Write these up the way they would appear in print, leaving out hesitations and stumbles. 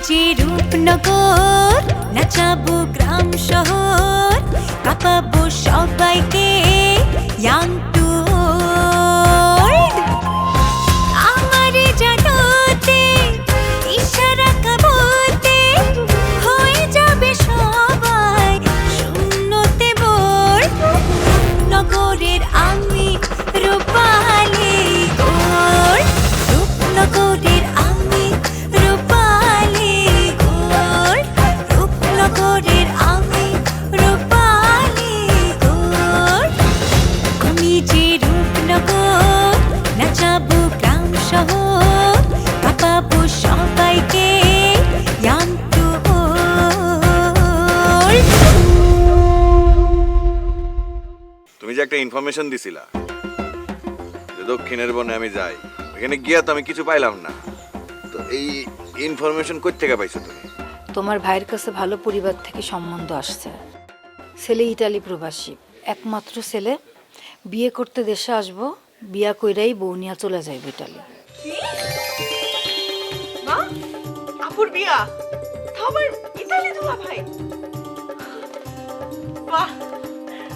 যে রূপনগর, নাচাবো গ্রাম শহর, কাঁপাবো সবাইকে ইয়াং টু ওল্ড। আমারে জানাতে ইশারা কাবতে হয়ে যাবে সবাই শূন্যতে বোর। নগরের আমি রূপালী গোর, রূপনগরের আমি রূপালী গোর, রূপনগরের আমি রূপালী গোর। আমি যে রূপনগর, নাচাবো গ্রাম শহর, কাঁপাবো সবাইকে ইয়াং টু ওল্ড। তুমি যে একটা ইনফরমেশন দিছিলা যে দক্ষিণের বনে আমি যাই, এখানে গিয়া তো আমি কিছু পাইলাম না। তো এই ইনফরমেশন কই থেকে পাইছো তুমি? তোমার ভাইয়ের কাছে ভালো পরিবার থেকে সম্বন্ধ আসছে। ছেলে ইটালি প্রবাসী, একমাত্র ছেলে। বিয়ে করতে দেশে আসবো, বিয়া কইরাই বউ নিয়ে চলে যাইব ইটালি। মা, আপুর বিয়া আবার ইতালি দুলা ভাই। বাহ,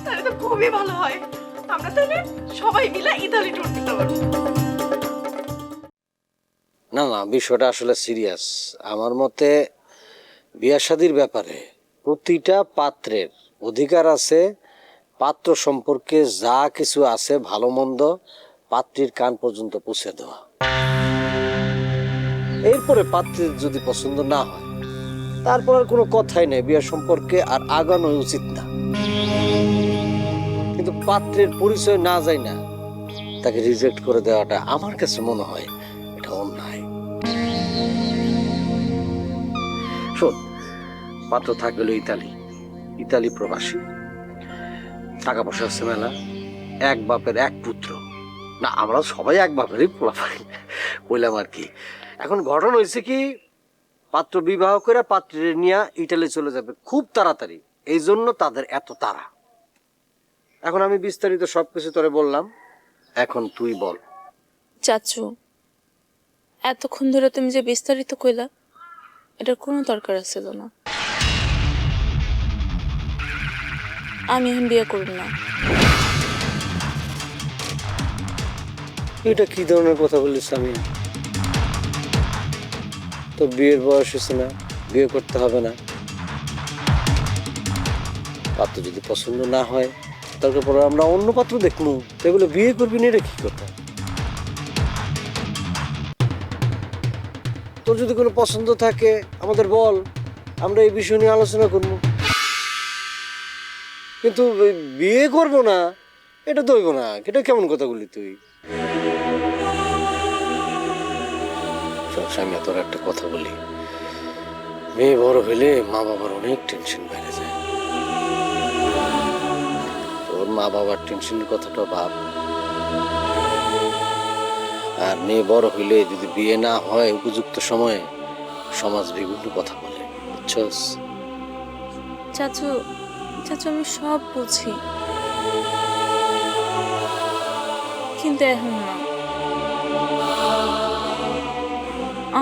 তাহলে তো খুবই ভালো হয়। আমরা তাহলে সবাই মিলে ইতালি ট্যুর দিতে পারবো। না না, বিষয়টা আসলে সিরিয়াস। আমার মতে বিয়া শাদীর ব্যাপারে প্রতিটা পাত্রের অধিকার আছে পাত্র সম্পর্কে যা কিছু আছে ভালো মন্দ পাত্রীর কান পর্যন্ত পৌঁছে দেওয়া। এরপরে পাত্রের যদি পছন্দ না হয় তারপর আর কোনো কথাই নেই, বিয়া সম্পর্কে আর আগানো উচিত না। কিন্তু পাত্রের পরিচয় না যায় না তাকে রিজেক্ট করে দেওয়াটা আমার কাছে মনে হয় এটা অন্যায়। শোন, পাত্র থাকলে ইতালি প্রবাসী, টাকা পয়সা আছে মেলা, এক বাপের এক পুত্র। না, আমরা সবাই এক বাপেরই বললাম আর কি। এখন ঘটনা হয়েছে কি, পাত্র বিবাহ করে পাত্রের নিয়ে ইটালি চলে যাবে খুব তাড়াতাড়ি, এই জন্য তাদের এত তাড়া। এখন আমি বিস্তারিত সবকিছু তোরে বললাম, এখন তুই বল। চাচু, এতক্ষণ ধরে তুমি যে বিস্তারিত কইলা, এটার কোনো দরকার ছিল না। আমি এখন বিয়ে করব না। এটা কি ধরনের কথা বলিস? আমি তো বিয়ের বয়স হয়েছে না, বিয়ে করতে হবে না। পাত্র যদি পছন্দ না হয় তারপরে আমরা অন্য পাত্র দেখবো, এগুলো বিয়ে করবি না, এটা কি কথা? তোর যদি কোনো পছন্দ থাকে আমাদের বল, আমরা এই বিষয় নিয়ে আলোচনা করবো। কিন্তু বিয়ে করবো না এটা তো হইব না, এটা কেমন কথা বলি তুই? আমি তোর একটা কথা বলি, মেয়ে বড় হইলে মা বাবার অনেক টেনশন বেড়ে যায়। তোর মা বাবার টেনশনের কথাটা ভাব। আর মেয়ে বড় হইলে যদি বিয়ে না হয় উপযুক্ত সময়ে, সমাজ বিভিন্ন কথা বলে, বুঝছস? চাচু, আমি সব বুঝি, কিন্তু এখন না।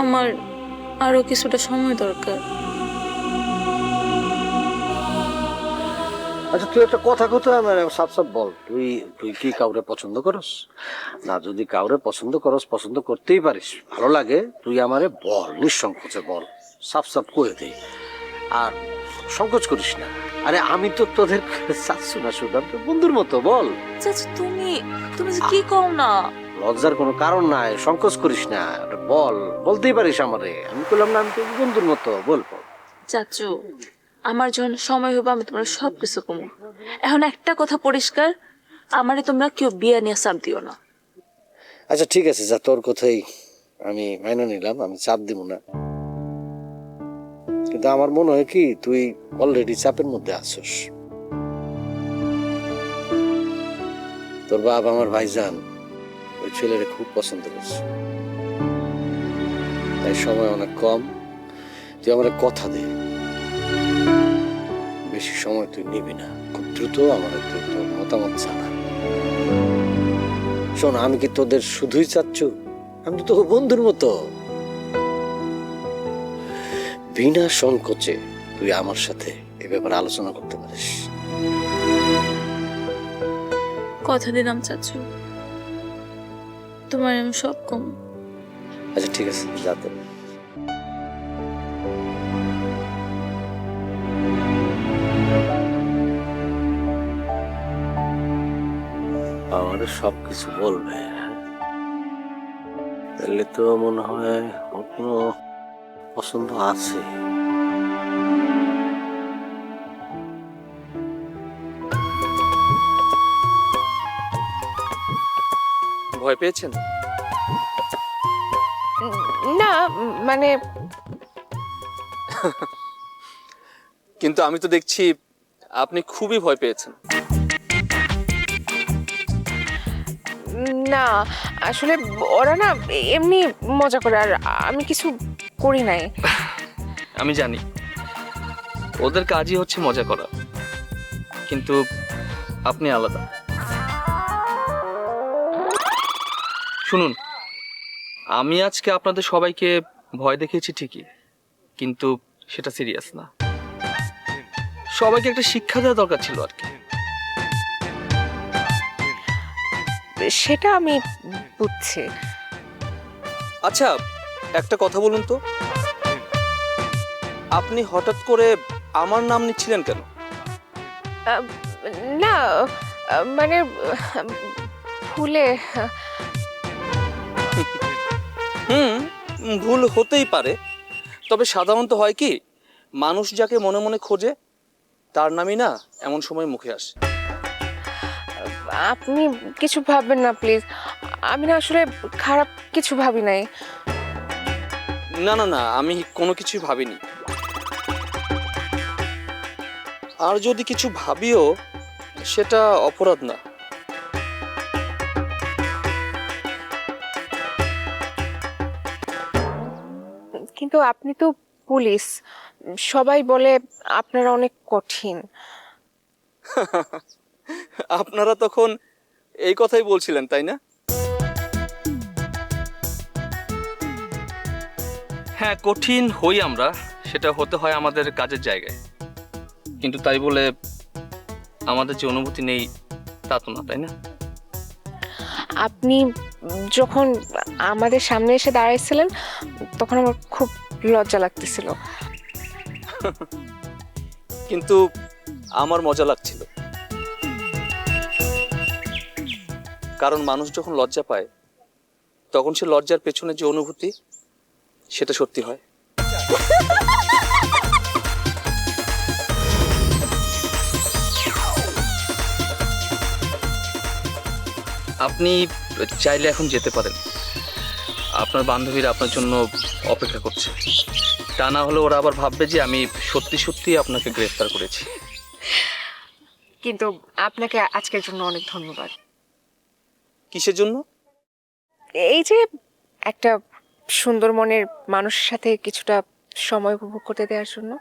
আমার আরো কিছুটা সময় দরকার। আচ্ছা, তুই একটা কথা আমার সাফ বল, তুই কি কাউরে পছন্দ করস? না, যদি কাউরে পছন্দ করস, পছন্দ করতেই পারিস, ভালো লাগে, তুই আমারে বল, নিঃসংকোচে বল, সাফ কয়ে দে, আর সংকোচ করিস না। আরে আমি তো তোদের চাচ্ছু না, সুদান্ত বন্ধুর মতো বল। চাচু, তুমি যে কি কও না। লজ্জার কোনো কারণ নাই, সংকোচ করিস না, বল, বলতেই পারিস আমারে। আমি বললাম না, আমি তো বন্ধুর মতো, বল। চাচু, আমার যখন সময় হবে আমি তোমরা সবকিছু কমো। এখন একটা কথা পরিষ্কার, আমারে তোমরা কেউ বিয়ে নিয়ে চাপ দিও না। আচ্ছা ঠিক আছে, যা, তোর কথাই আমি মাইনে নিলাম, আমি চাপ দিব না। কিন্তু আমার মনে হয় কি, তুই অলরেডি চাপের মধ্যে আছিস। তোর বাপ আমার ভাইজান ওই ছেলেরে খুব পছন্দ করছে, তাই সময় অনেক কম। তুই আমার কথা দে, বেশি সময় তুই নিবি না, খুব দ্রুত আমার তুই তোর মতামত জানা। শোন, আমি কি তোদের শুধুই চাচ্ছু? আমি তো তোকে বন্ধুর মতো। বিনা সংকোচে তুই আমার সাথে এ ব্যাপারে আলোচনা করতে পারিস। কথা দিলাম চাচু, তোমার আমি সব কম। আচ্ছা ঠিক আছে, যাতে আমাদের সবকিছু বলবে, তাহলে তো মনে হয় ওর কোনো পছন্দ আছে। ভয় পেয়েছেন? না মানে কিন্তু আমি তো দেখছি আপনি খুবই ভয় পেয়েছেন। না আসলে ওরা না এমনি মজা করে, আর আমি কিছু করি নাই। আমি জানি ওদের কাজই হচ্ছে মজা করা, কিন্তু আপনি আলাদা। শুনুন, আমি আজকে আপনাদের সবাইকে ভয় দেখিয়েছি ঠিকই, কিন্তু সেটা সিরিয়াস না। সবাইকে একটা শিক্ষা দেওয়া দরকার ছিল আর কি। সেটা আমি বুঝছি। আচ্ছা, একটা কথা বলুন তো, আপনি হঠাৎ করে আমার নাম নিচ্ছিলেন কেন? না মানে ভুলে। ভুল হতেই পারে, তবে সাধারণত হয় কি, মানুষ যাকে মনে মনে খোঁজে তার নামই না এমন সময় মুখে আসে। আপনি কিছু ভাববেন না প্লিজ, আমি না আসলে খারাপ কিছু ভাবি নাই। না না না, আমি কোনো কিছুই ভাবিনি। আর যদি কিছু ভাবিও সেটা অপরাধ না। কিন্তু আপনি তো পুলিশ, সবাই বলে আপনারা অনেক কঠিন। আপনারা তখন এই কথাই বলছিলেন, তাই না? হ্যাঁ, কঠিন হই আমরা, সেটা হতে হয় আমাদের কাজের জায়গায়, কিন্তু তাই বলে আমাদের যে অনুভূতি নেই তা তো না, তাই না? আপনি যখন আমাদের সামনে এসে দাঁড়াইছিলেন তখন আমার খুব লজ্জা লাগতেছিল। কিন্তু আমার মজা লাগছিল, কারণ মানুষ যখন লজ্জা পায় তখন সে লজ্জার পেছনে যে অনুভূতি সেটা সত্যি হয়। আপনি চাইলে এখন যেতে পারেন, আপনার বান্ধবীরা আপনার জন্য অপেক্ষা করছে। তা না হলে ওরা আবার ভাববে যে আমি সত্যি সত্যি আপনাকে গ্রেফতার করেছি। কিন্তু আপনাকে আজকের জন্য অনেক ধন্যবাদ। কিসের জন্য? এই যে একটা সুন্দর মনের মানুষের সাথে কিছুটা সময় উপভোগ করতে দেওয়ার জন্য।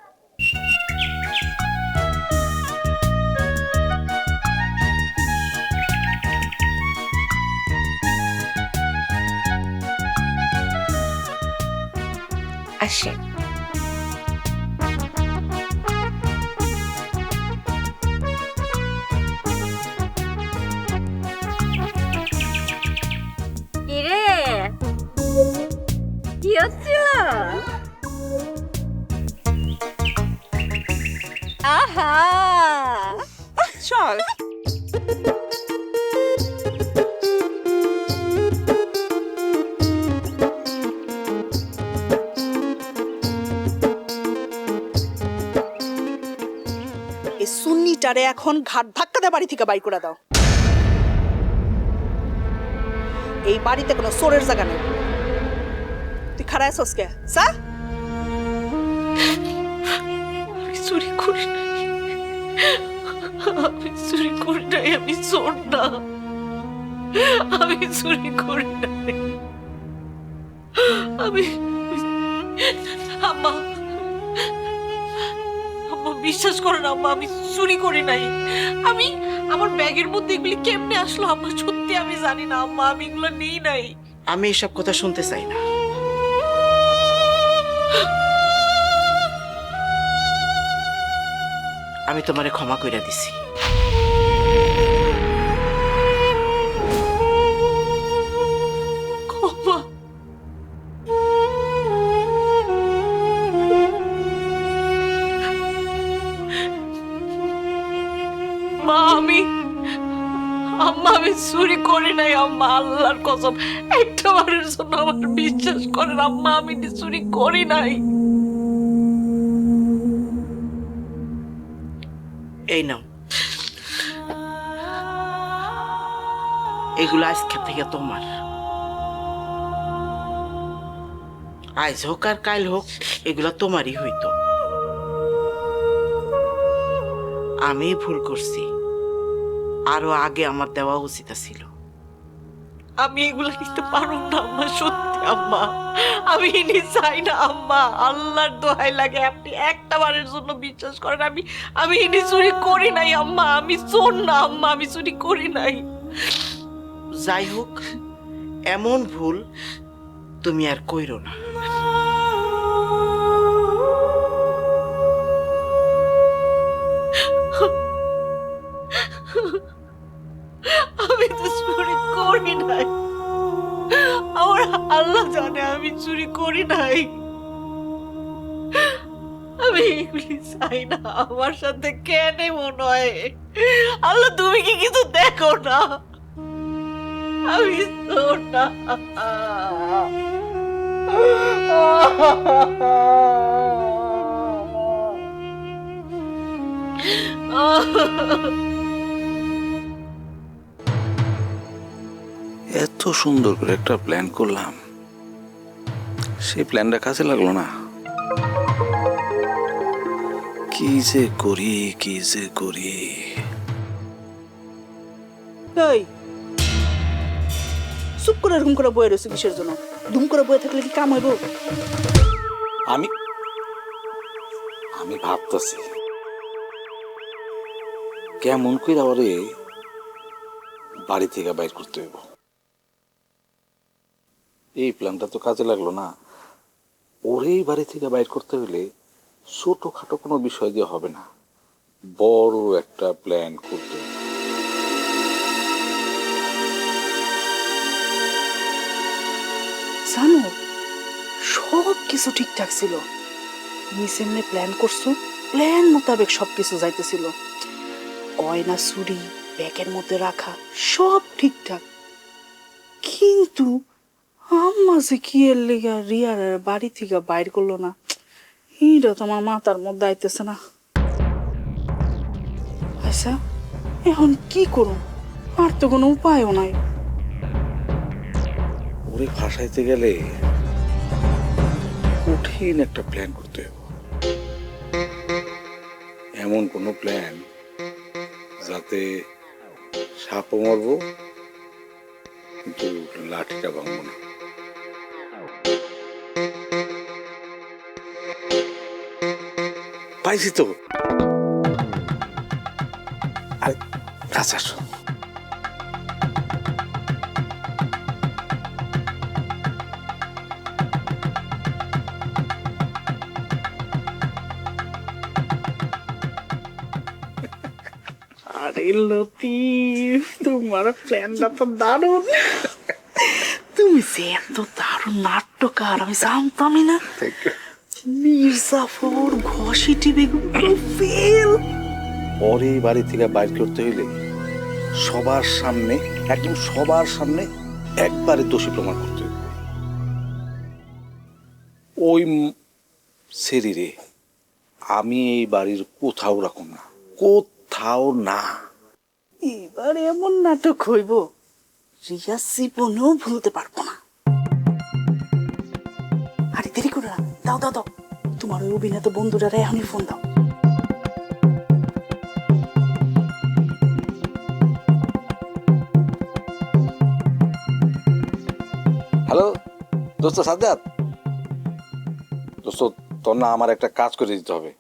আসি। কিরে কি হচ্ছিল? আহা চল এই সুন্নিটারে এখন ঘাট ধাক্কা দিয়ে বাড়ি থেকে বাইর করে দাও। এই বাড়িতে কোনো চোরের জায়গা নেই। তুই খারাপ আছিস কে? সা আমি চুরি করি নাই, আমি চুরি করি নাই, আমি চোর না, আমি চুরি করি নাই। আমি আম্মা, আম্মা বিশ্বাস করেন আম্মা, আমি চুরি করি নাই। আমি আমার ব্যাগের মধ্যে এগুলি কেমনে আসলো আম্মা, সত্যি আমি জানি না আম্মা, আমি এগুলো নেই নাই। আমি এসব কথা শুনতে চাই না। আমি তোমারে ক্ষমা কইরা দিছি। ক্ষমা? মা আম্মা আমি চুরি করি নাই আম্মা, আল্লাহর কসম একটা বারের জন্য আমার বিশ্বাস করেন আম্মা, আমি চুরি করি নাই। এই নাও, এগুলো আজকে থেকে তোমার। আজ হোক আর কাল হোক এগুলো তোমারই হইতো। আমি ভুল করছি, আরো আগে আমার দেওয়া উচিত ছিল। আমি এগুলো নিতে পারব না আম্মা, সত্যি আম্মা আমি ইনি চাই না আম্মা, আল্লাহর দোহাই লাগে আপনি একটা বারের জন্য বিশ্বাস করেন, আমি ইনি চুরি করি নাই আম্মা, আমি চোর না আম্মা, আমি চুরি করি নাই। যাই হোক, এমন ভুল তুমি আর কইরো না। আমি তো চুরি করি নাই, আমার আল্লাহ জানে আমি চুরি করি নাই। আমি এগুলি চাই না, আমার সাথে কেন মনে হয় আল্লাহ তুমি কি কিছু দেখো না? আমি চোর না। এত সুন্দর করে একটা প্ল্যান করলাম, সেই প্ল্যানটা কাজে লাগলো না। কি যে করি কি যে করি। এই চুপ করে এরকম করে বয়ে রয়েছে কিসের জন্য? দুম করে বয়ে থাকলে কি কাম হইব? আমি আমি ভাবতেছি কেমন করে আবারে বাড়ি থেকে বাইর করতে হইব। এই প্ল্যানটা তো কাজে লাগলো না। ওরেই বাড়ি থেকে বাইর করতে হইলে ছোটখাটো কোনো বিষয় দিয়ে হবে না, বড় একটা প্ল্যান করতে হবে। জানো, সব কিছু ঠিকঠাক ছিল, তুমি সেমনি প্ল্যান করছো, প্ল্যান মোতাবেক সবকিছু যাইতেছিল, গয়না চুরি ব্যাগের মধ্যে রাখা সব ঠিকঠাক। কিন্তু আম্মা যে কি এর লেগা রিয়ার বাড়ি থেকে বাইর করলো না, এইটা তো আমার মাথার মধ্যে আইতেছে না। আচ্ছা এখন কি করুন, আর তো কোনো উপায়ও নাই। ওরে ফাঁসাইতে গেলে কঠিন একটা প্ল্যান করতে হবে। এমন কোনো প্ল্যান যাতে সাপও মরবো কিন্তু লাঠিটা ভাঙবো না। পাইছি তো। আরে আচ্ছা আসো। আরে লতিফ, তোমার প্ল্যানটা তো দারুণ। তুমি যে এত দারুণ নাট্যকার আমি জানতামই না। মির্জাফর ঘষিটি বেগুন ফেল। পরে বাড়ি থেকে বাইর করতে হইলে সবার সামনে, একদম সবার সামনে একবারে দোষী প্রমাণ করতে হইবে। ওই শরীরে আমি এই বাড়ির কোথাও রাখুন না, কোথাও না। এবার এমন নাটক হইব রিয়া জীবনেও ভুলতে পারবো না। আরে দেরি করো না, দাও দাও দাও, তোমার ওই অভিনেতা বন্ধুরা এখনই ফোন দাও। হ্যালো দোস্ত সাজ্জাদ, দোস্ত তোর না আমার একটা কাজ করে দিতে হবে।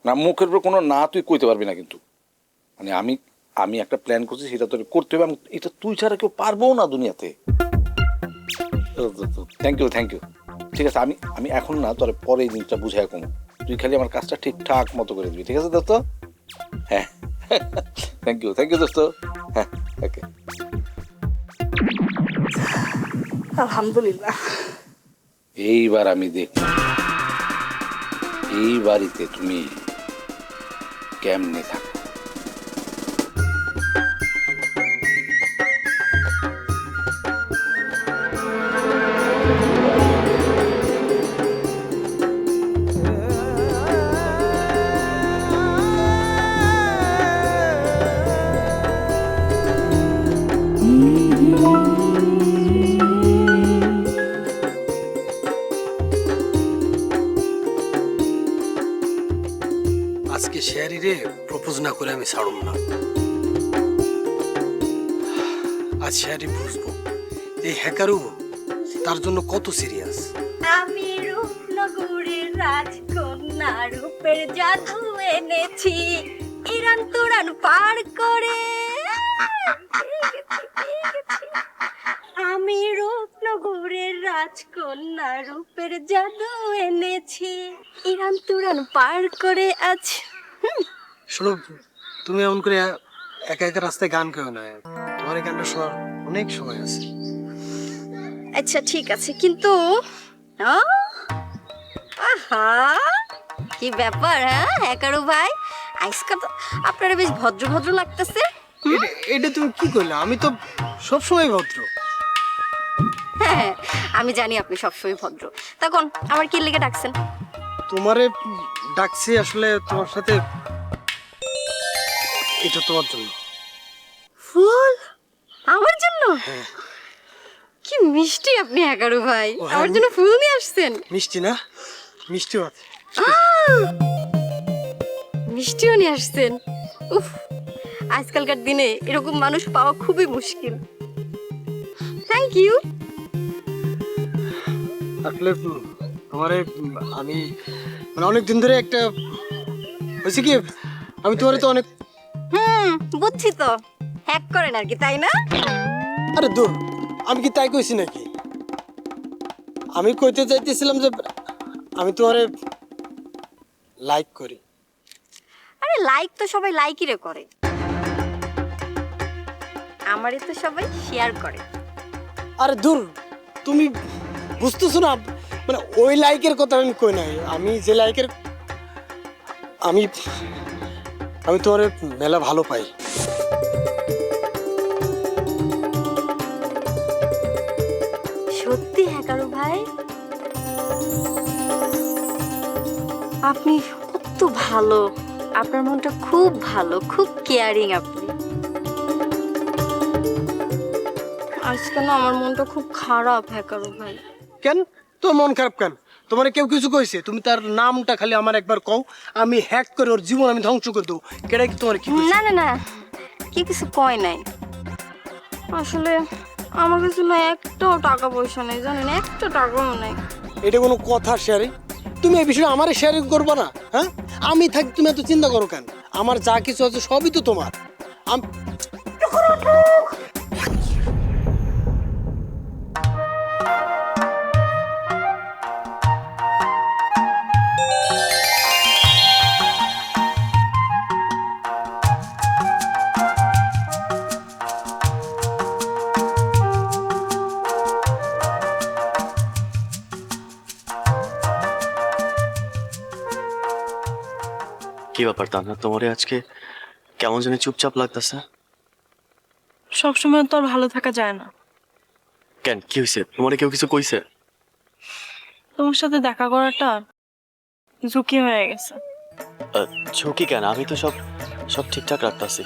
না মুখের উপর কোনো না তুই কইতে পারবি না, কিন্তু মানে আমি আমি একটা প্ল্যান করছি, সেটা তোর করতে হবে। এটা তুই ছাড়া কেউ পারবো না দুনিয়াতে। Thank you thank you. ঠিক আছে, আমি আমি এখন না তোর পরে এই জিনিসটা বুঝাই কম, তুই খালি আমার কাজটা ঠিকঠাক মতো করে দিবি। ঠিক আছে দোস্ত? হ্যাঁ থ্যাংক ইউ দোস্ত। হ্যাঁ ওকে। আলহামদুলিল্লাহ। এইবার আমি দেখ এই বাড়িতে তুমি কেমনে থাকো। আজকে শেয়ারিরে প্রপোজ না করে আমি ছাড়ব না। আজ শেয়ারি বুঝবো এই হ্যাকারু তার জন্য কত সিরিয়াস। আমি রূপনগরের রাজকন্যা, রূপের জাদু এনেছি ইরান তুরান পার করে। আমি রূপনগরের রাজকন্যা, রূপের জাদু এনেছি ইরান তুরান পার করে। আজ শোনো, তুমি এমন করে একা একা রাস্তায় গান কেউ না, তোমার এই গানটা শোনার অনেক সময় আছে। আচ্ছা ঠিক আছে, কিন্তু আহা কি ব্যাপার? হ্যাঁ একারু ভাই, আজকাল তো আপনারা বেশ ভদ্র ভদ্র লাগতেছে। এটা তুমি কি করলে? আমি তো সবসময় ভদ্র। হ্যাঁ আমি জানি আপনি সবসময় ভদ্র। তখন আমার কি লেগে ডাকছেন? তোমারে ডাকছি আসলে তোমার সাথে, এটা তোমার জন্য। ফুল আমার জন্য? কি মিষ্টি আপনি একারু ভাই, আমার জন্য ফুল নিয়ে আসছেন। মিষ্টি না, মিষ্টিও আছে। মিষ্টিও নিয়ে আসছেন? উফ, আজকালকার দিনে এরকম মানুষ পাওয়া খুবই মুশকিল। Thank you. আসলে তোমারে আমি মানে অনেক দিন ধরে একটা হয়েছে কি, আমি তোমারে তো অনেক বুঝছি তো, হ্যাক করেন আর কি, তাই না? আরে দূর, আমি কি তাই কইছি নাকি? আমি কইতে চাইতেছিলাম যে আমি তোমারে লাইক করি। আরে লাইক তো সবাই লাইকই রে করে, আমারে তো সবাই শেয়ার করে। আরে দূর, তুমি বুঝতেছো না, মানে ওই লাইকের কথা আমি কই নাই। আমি যে লাইকের আমি আমি তোমারে মেলা ভালো পাই। সত্যি হ্যাকারু ভাই, আপনি কত ভালো, আপনার মনটা খুব ভালো, খুব কেয়ারিং আপনি। আজকাল না আমার মনটা খুব খারাপ হ্যাকারু ভাই। কেন তোর মন খারাপ কেন? তোমার কেউ কিছু কইছে? তুমি তার নামটা খালি আমার একবার কও, আমি হ্যাক করে ওর জীবন আমি ধ্বংস করে দেবো। কেডা কি তোমার কি কইছে? না না না, কি কিছু কয় নাই। আসলে আমার কাছে না একটাও টাকা পয়সা নেই, জানেন, একটা টাকাও নেই। এটা কোনো কথা শেয়ারিং? তুমি এই বিষয়ে আমারে শেয়ারিং করবে না? হ্যাঁ, আমি থাকি, তুমি এত চিন্তা করো কেন? আমার যা কিছু আছে সবই তো তোমার। কি ব্যাপার তান্না, তোমারে আজকে কেমন জানি চুপচাপ লাগতেছে? সবসময় তো আর ভালো থাকা যায় না। কেন, কি হয়েছে? তোমারে কেউ কিছু কইছে? তোমার সাথে দেখা করাটা ঝুঁকি হয়ে গেছে। ঝুঁকি কেন? আমি তো সব সব ঠিকঠাক রাখতেছি।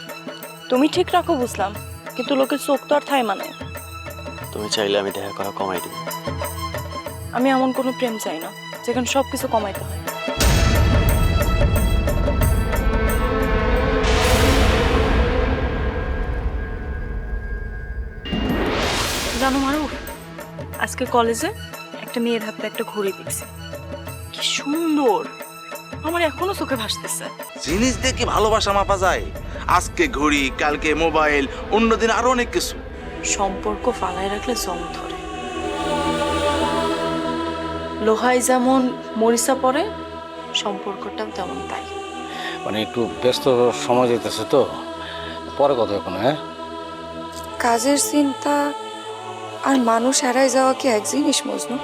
তুমি ঠিক রাখো বুঝলাম, কিন্তু লোকের চোখ তো আর ঠাই মানে। তুমি চাইলে আমি দেখা করা কমাই দিব। আমি এমন কোনো প্রেম চাই না যেখানে সবকিছু কমাইতে হয়। জানো মারুফ, আজকে কলেজে একটা মেয়ের হাতে একটা ঘড়ি দেখছি, কি সুন্দর, আমার এখনো চোখে ভাসতেছে। জিনিস দিয়ে কি ভালোবাসা মাপা যায়? আজকে ঘড়ি, কালকে মোবাইল, অন্যদিন আরো অনেক কিছু। সম্পর্ক ফালায় রাখলে জং ধরে। লোহায় যেমন মরিচা পড়ে, সম্পর্কটাও তেমন তাই। মানে একটু ব্যস্ত সময় যেতেছে তো, পরে কথা এখন। হ্যাঁ, কাজের চিন্তা আর মানুষ এড়াই যাওয়া কি এক জিনিস মজনু?